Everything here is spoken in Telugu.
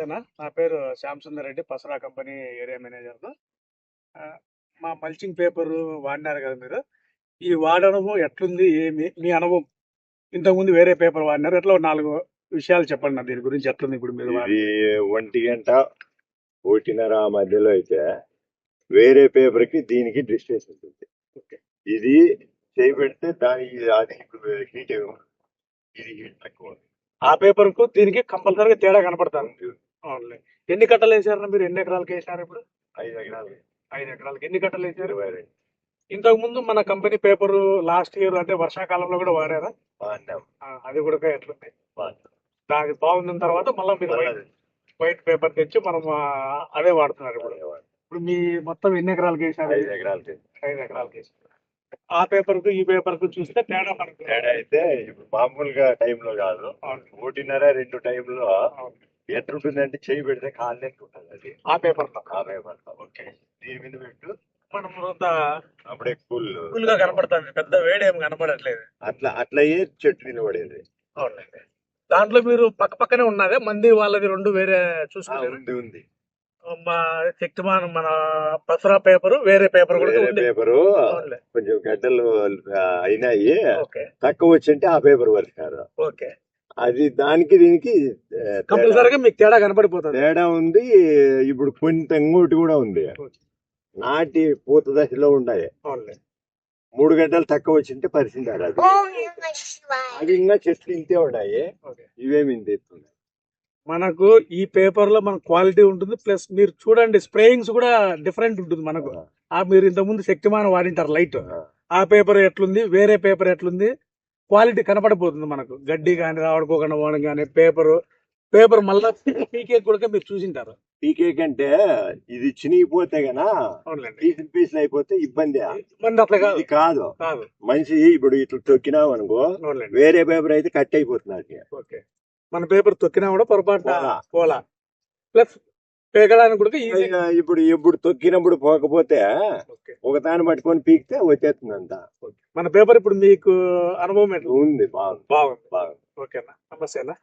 నమస్తేనా. నా పేరు శ్యామ్ సుందర్ రెడ్డి, పసరా కంపెనీ ఏరియా మేనేజర్‌ను. మా మల్చింగ్ పేపరు వాడినారు కదా మీరు. ఈ వాడడము ఎట్లుంది? మీ అనుభవం? ఇంతకుముందు వేరే పేపర్ వాడినారు. ఎట్లా 4 విషయాలు చెప్పండి నాకు దీని గురించి ఎట్లుంది ఇప్పుడు మీరు ఇది 1 గంట 1:30 ఆ మధ్యలో అయితే వేరే పేపర్ కి దీనికి డిస్టెన్స్ ఉంటుంది. ఇది చేయబెడితే దానికి అది హీట్ ఇది హీట్ తక్కువ. ఆ పేపర్‌కు దీనికి కంపల్సరీగా తేడా కనపడతాది. అవునులే. ఎన్ని కట్టలు వేసారు మీరు? ఎన్ని ఎకరాలకు వేసారు ఇప్పుడు? 5 ఎకరాలు. 5 ఎకరాలకు ఎన్ని కట్టలు వేసారు? 22. ఇంతకు ముందు మన కంపెనీ పేపరు లాస్ట్ ఇయర్ అంటే వర్షాకాలంలో కూడా వాడారా? వాడినాం. అది కూడా ఎట్లుంది? వాడినాం. దానికి బాగుంది తర్వాత మళ్ళీ మీరు వైట్ పేపర్ తెచ్చి మనం అదే వాడుతున్నారు ఇప్పుడు. ఇప్పుడు మీ మొత్తం ఎన్ని ఎకరాలకు వేసారు? 5 ఎకరాలకి. 5 ఎకరాలకు వేసారు. ఆ పేపర్ కు ఈ పేపర్ కు చూస్తే తేడా పడుతుంది. తేడా అయితే ఇప్పుడు మామూలుగా టైంలో కాదు, 1:30 2 టైంలో ఎట్లుంటుందంటే చేయి పెడితే కాళ్ళు ఉంటుంది అది ఆ పేపర్ లో. ఆ పేపర్ ఓకే దీని మీద పెట్టు మనం అప్పుడే కూల్ గా కనపడుతుంది, పెద్ద వేడి ఏం కనపడట్లేదు. అట్లయే చెట్టు నిలబడేది. అవునండి. దాంట్లో మీరు పక్క పక్కనే ఉన్నదే మంది వాళ్ళది 2 వేరే చూసుకుంటే ఉంది. మా శక్తిమాన్ మన పసరా పేపరు వేరే పేపర్ కూడా పేపరు కొంచెం గడ్డలు అయినాయి, తక్కువ వచ్చింటే ఆ పేపర్ వరకారు. ఓకే, అది దానికి దీనికి కంపల్సరీగా మీకు తేడా కనపడిపోతుంది. తేడా ఉంది. ఇప్పుడు కొంత ఇంకోటి కూడా ఉంది, నాటి పూత దశలో ఉన్నాయి. 3 గంటలు తక్కువ వచ్చింటే పరిచింటారు. అది ఇంకా చెట్లు ఇంతే ఉన్నాయి, ఇవేమి ఇంత ఎత్తున్నాయి. మనకు ఈ పేపర్ లో మన క్వాలిటీ ఉంటుంది, ప్లస్ మీరు చూడండి స్ప్రేయింగ్స్ కూడా డిఫరెంట్ ఉంటుంది మనకు. మీరు ఇంతకు ముందు శక్తిమాన్ వాడింటారు లైట్, ఆ పేపర్ ఎట్లుంది, వేరే పేపర్ ఎట్లుంది, క్వాలిటీ కనపడిపోతుంది మనకు. గడ్డి కానీ రావడుకోకుండా పోవడం కానీ పేపర్ మళ్ళా పీకే కూడా మీరు చూసింటారు. పీకే కంటే ఇది చినిగిపోతే గనా పీసులు అయిపోతే ఇబ్బంది. అట్లా కాదు మనిషి ఇప్పుడు ఇట్లా తొక్కినాం అనుకో, వేరే పేపర్ అయితే కట్ అయిపోతుంది. మన పేపర్ తొక్కినా కూడా పొరపాటు పోలా, ప్లస్ పేకడానికి కూడా ఇప్పుడు తొక్కినప్పుడు పోకపోతే ఒక దాన్ని పట్టుకొని పీకితే వచ్చేస్తుంది అంతా. మన పేపర్ ఇప్పుడు మీకు అనుభవం ఎట్లా ఉంది? బాగుంది. ఓకేనా, నమస్తేనా.